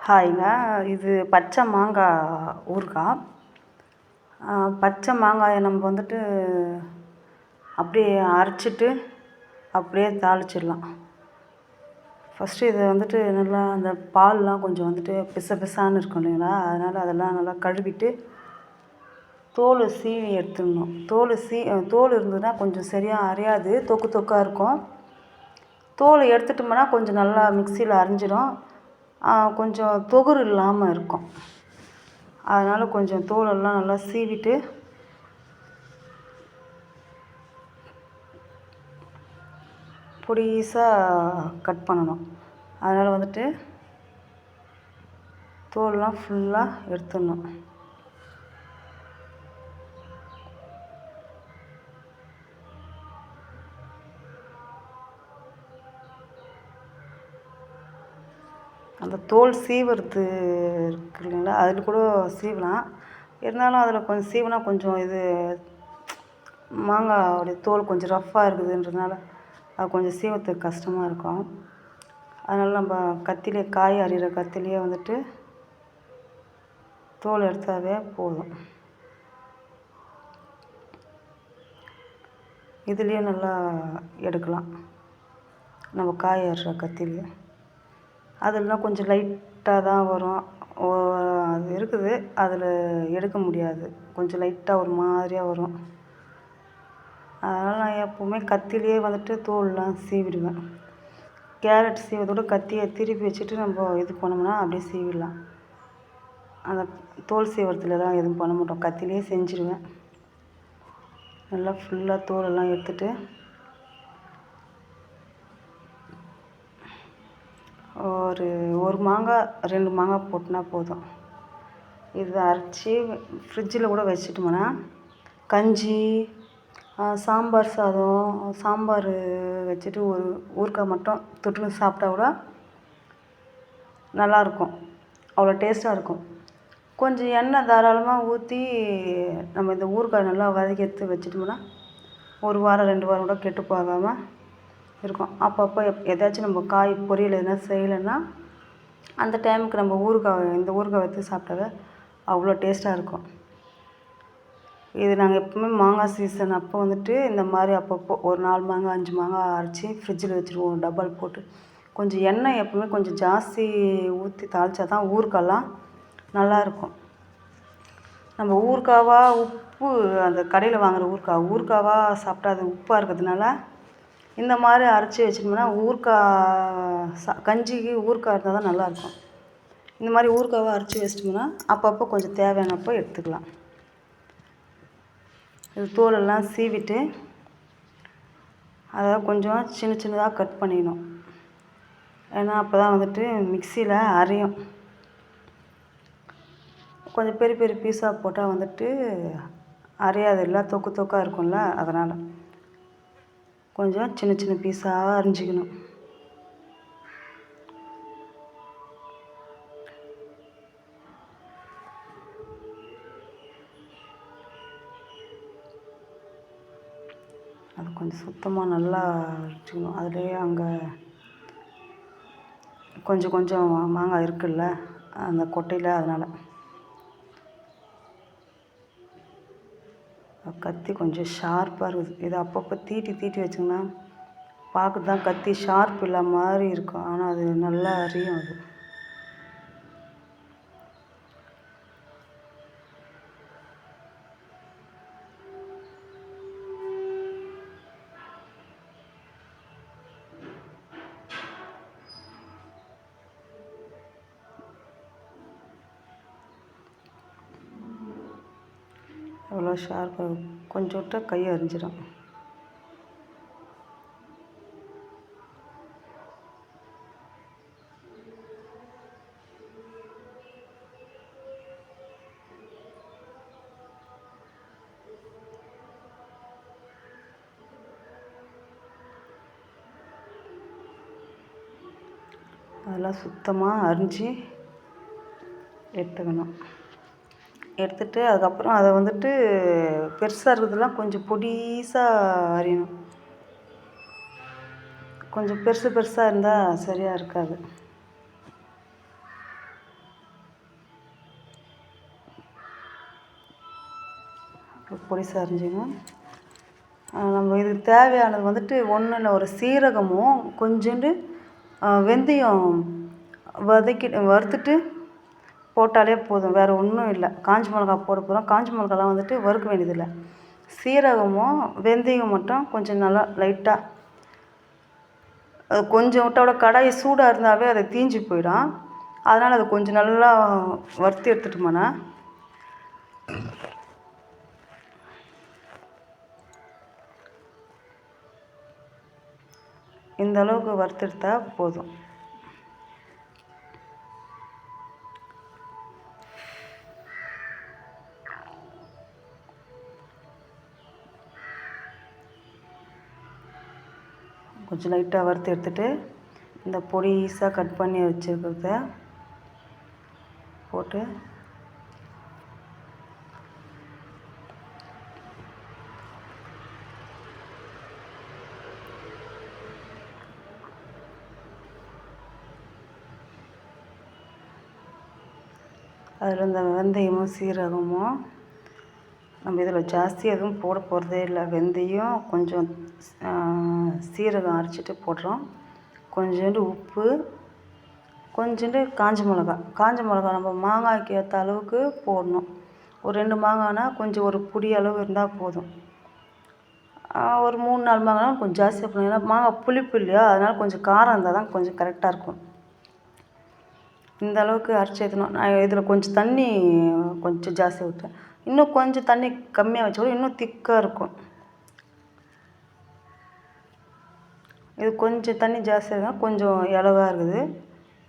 ஹாய்ங்க. இது பச்சை மாங்காய் ஊறுகாய். பச்சை மாங்காயை நம்ம வந்துட்டு அப்படியே அரைச்சிட்டு அப்படியே தாளிச்சிடலாம். ஃபஸ்ட்டு இதை வந்துட்டு நல்லா அந்த பால்லாம் கொஞ்சம் வந்துட்டு பிசன்னு இருக்கும் இல்லைங்களா, அதனால் அதெல்லாம் நல்லா கழுவிட்டு தோல் சீவி எடுத்துடணும். தோல் இருந்ததுன்னா கொஞ்சம் சரியாக அரையாது, தொக்காக இருக்கும். தோல் எடுத்துட்டோம்னா கொஞ்சம் நல்லா மிக்சியில் அரைஞ்சிடும். கொஞ்சம் தொகுறு இல்லாமல் இருக்கும். அதனால் கொஞ்சம் தோலெல்லாம் நல்லா சீவிட்டு பொடிசாக கட் பண்ணணும். அதனால் வந்துட்டு தோலெலாம் ஃபுல்லாக எடுத்துடணும். அந்த தோல் சீவுறது இருக்கு இல்லைங்களா, அதில் கூட சீவலாம். இருந்தாலும் அதில் கொஞ்சம் சீவினா கொஞ்சம் இது மாங்காயோடைய தோல் கொஞ்சம் ரஃப்பாக இருக்குதுன்றதுனால அது கொஞ்சம் சீவறதுக்கு கஷ்டமாக இருக்கும். அதனால் நம்ம கத்திலே காய் அரிகிற கத்திலே வந்துட்டு தோல் எடுத்தாவே போதும். இதுலேயே நல்லா எடுக்கலாம் நம்ம காய் அரிகிற கத்திலே. அதெல்லாம் கொஞ்சம் லைட்டாக தான் வரும். அது இருக்குது, அதில் எடுக்க முடியாது. கொஞ்சம் லைட்டாக ஒரு மாதிரியாக வரும். அதனால் நான் எப்போவுமே கத்திலேயே வந்துட்டு தோல்லாம் சீவிடுவேன். கேரட் சீவதோட கத்தியை திருப்பி வச்சுட்டு நம்ம இது பண்ணோம்னா அப்படியே சீவிடலாம். அந்த தோல் சீவறதுலலாம் எதுவும் பண்ண மாட்டோம், கத்திலேயே செஞ்சுடுவேன். நல்லா ஃபுல்லாக தோலெல்லாம் எடுத்துட்டு ஒரு மாங்காய் 2 மாங்காய் போட்டுனா போதும். இதை அரைச்சி ஃப்ரிட்ஜில் கூட வச்சுட்டோம்னா கஞ்சி, சாம்பார் சாதம், சாம்பார் வச்சுட்டு ஒரு ஊறுகாய் மட்டும் தொட்டுன்னு சாப்பிட்டா கூட நல்லாயிருக்கும். அவ்வளோ டேஸ்ட்டாக இருக்கும். கொஞ்சம் எண்ணெய் தாராளமாக ஊற்றி நம்ம இந்த ஊறுகாய் நல்லா வதக்கி எடுத்து வச்சுட்டோம்னா 1 வாரம் 2 வாரம் கூட கெட்டு போகாமல் இருக்கும். அப்பப்போ எதாச்சும் நம்ம காய் பொரியல் எதுனா செய்யலைன்னா அந்த டைமுக்கு நம்ம இந்த ஊறுகாய் வச்சு சாப்பிட்டாவே அவ்வளோ டேஸ்ட்டாக இருக்கும். இது நாங்கள் எப்போவுமே மாங்காய் சீசன் அப்போ வந்துட்டு இந்த மாதிரி அப்பப்போ ஒரு 4 மாங்காய் 5 மாங்காய் அரைச்சி ஃப்ரிட்ஜில் வச்சுருவோம், டப்பாவில் போட்டு. கொஞ்சம் எண்ணெய் எப்போவுமே கொஞ்சம் ஜாஸ்தி ஊற்றி தாளித்தா தான் ஊறுகாய்லாம் நல்லாயிருக்கும். நம்ம ஊறுகாவாக உப்பு அந்த கடையில் வாங்குகிற ஊறுகாவாக சாப்பிட்டா அது உப்பாக இருக்கிறதுனால இந்த மாதிரி அரைச்சி வச்சிட்டோம்னா கஞ்சிக்கு ஊறுகாய் இருந்தால் தான் நல்லாயிருக்கும். இந்த மாதிரி ஊறுகாவாக அரைச்சி வச்சிட்டோம்னா அப்பப்போ கொஞ்சம் தேவையானப்போ எடுத்துக்கலாம். இது தோலெல்லாம் சீவிட்டு அதை கொஞ்சம் சின்னதாக கட் பண்ணிடணும். ஏன்னா அப்போ தான் வந்துட்டு மிக்சியில் அரையும். கொஞ்சம் பெரிய பெரிய பீஸாக போட்டால் வந்துட்டு அரையாது, இல்லை தொக்காக இருக்கும்ல, அதனால் கொஞ்சம் சின்ன பீஸாக அரிஞ்சிக்கணும். அது கொஞ்சம் சுத்தமாக நல்லா அரிச்சிக்கணும். அதுலேயே அங்கே கொஞ்சம் மாங்காய் இருக்குல்ல அந்த கொட்டையில், அதனால் கத்தி கொஞ்சம் ஷார்ப்பாக இருக்குது. இதை அப்பப்போ தீட்டி வச்சிங்கன்னா பார்க்க தான் கத்தி ஷார்ப் இல்லாத மாதிரி இருக்கும், ஆனால் அது நல்லா அரியும். அது எவ்வளோ ஷார்ப்பாக கொஞ்சம் விட்டால் கை அரிஞ்சிடும். அதெல்லாம் சுத்தமாக அரிஞ்சு எடுத்துக்கணும். எடுத்துட்டு அதுக்கப்புறம் அதை வந்துட்டு பெருசாக இருக்கிறதெல்லாம் கொஞ்சம் பொடிசாக அரியணும். கொஞ்சம் பெருசாக இருந்தால் சரியாக இருக்காது. பொடிசாக அரிஞ்சிக்கணும். நம்ம இதுக்கு தேவையானது வந்துட்டு ஒன்றும் இல்லை, ஒரு சீரகமும் கொஞ்சோண்டு வெந்தயம் வறுத்துட்டு போட்டாலே போதும். வேறு ஒன்றும் இல்லை. காஞ்ச மிளகா போட போகிறோம். காஞ்ச மிளகாலாம் வந்துட்டு வறுக்க வேண்டியதில்லை. சீரகமும் வெந்தயம் மட்டும் கொஞ்சம் நல்லா லைட்டாக அது கொஞ்சம் விட்டால் கூட கடாய் சூடாக இருந்தாவே அது தீஞ்சு போயிடும். அதனால் அது கொஞ்சம் நல்லா வறுத்து எடுத்துட்டோம்னா இந்த அளவுக்கு வறுத்து எடுத்தால் போதும். கொஞ்சம் லைட்டாக வறுத்து எடுத்துகிட்டு இந்த பொடிசாக கட் பண்ணி வச்சுருக்கிறத போட்டு அதில் இந்த வெந்தயமும் சீரகமும் நம்ம இதில் ஜாஸ்தி எதுவும் போட போகிறதே இல்லை. வெந்தயம் கொஞ்சம் சீரகம் அரைச்சிட்டு போடுறோம். கொஞ்சோண்டு உப்பு, கொஞ்சோண்டு காஞ்ச மிளகா நம்ம மாங்காய்க்கு ஏற்ற அளவுக்கு போடணும். ஒரு 2 மாங்காய்னா கொஞ்சம் ஒரு புடி அளவு இருந்தால் போதும். ஒரு 3, 4 மாங்காய்னா கொஞ்சம் ஜாஸ்தியாக போடணும். ஏன்னா மாங்காய் புளிப்பு இல்லையா, அதனால் கொஞ்சம் காரம் இருந்தால் தான் கொஞ்சம் கரெக்டாக இருக்கும். இந்த அளவுக்கு அரைச்சி ஏற்றணும். நான் இதில் கொஞ்சம் தண்ணி கொஞ்சம் ஜாஸ்தி விட்டேன். இன்னும் கொஞ்சம் தண்ணி கம்மியாக வச்சா கூட இன்னும் திக்காக இருக்கும். இது கொஞ்சம் தண்ணி ஜாஸ்தியாக இருந்தால் கொஞ்சம் இலவா இருக்குது.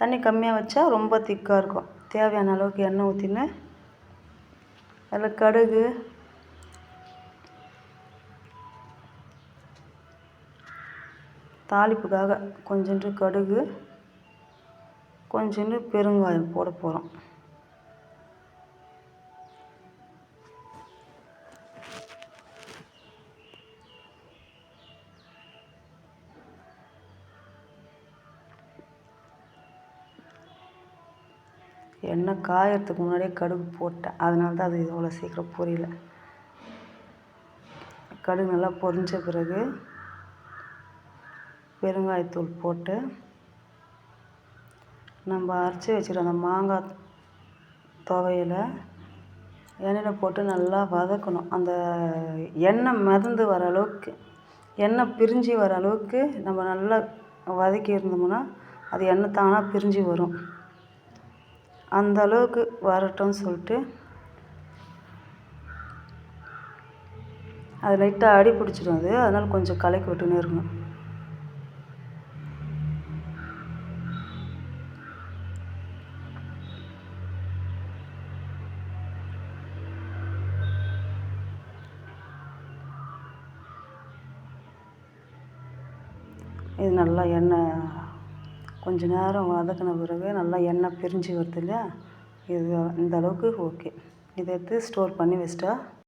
தண்ணி கம்மியாக வச்சா ரொம்ப திக்காக இருக்கும். தேவையான அளவுக்கு எண்ணெய் ஊற்றின்னு அதில் கடுகு, தாளிப்புக்காக கொஞ்சோண்டு கடுகு, கொஞ்சோண்டு பெருங்காயம் போட போகிறோம். எண்ணெய் காயறதுக்கு முன்னாடியே கடுகு போட்டேன், அதனால தான் அது இவ்வளோ சீக்கிரம் பொரியல. கடுகு நல்லா பொரிஞ்ச பிறகு பெருங்காயத்தூள் போட்டு நம்ம அரைச்சி வச்சுருக்க அந்த மாங்காய் துவையலை எண்ணெயில் போட்டு நல்லா வதக்கணும். அந்த எண்ணெய் மிதந்து வர அளவுக்கு, எண்ணெய் பிரிஞ்சு வர அளவுக்கு நம்ம நல்லா வதக்கி இருந்தோம்னா அது எண்ணெய் தானாக பிரிஞ்சு வரும். அந்த அளவுக்கு வரட்டும்னு சொல்லிட்டு அது லைட்டாக அடி பிடிச்சிடும். அதனால் கொஞ்சம் கலக்கி விட்டுன்னே இருக்கணும். இது நல்லா எண்ணெய் கொஞ்ச நேரம் வதக்கின பிறகு நல்லா எண்ணெய் பிரிஞ்சு வருது இல்லையா, இது இந்த அளவுக்கு ஓகே. இதை எடுத்து ஸ்டோர் பண்ணி வச்சிட்டா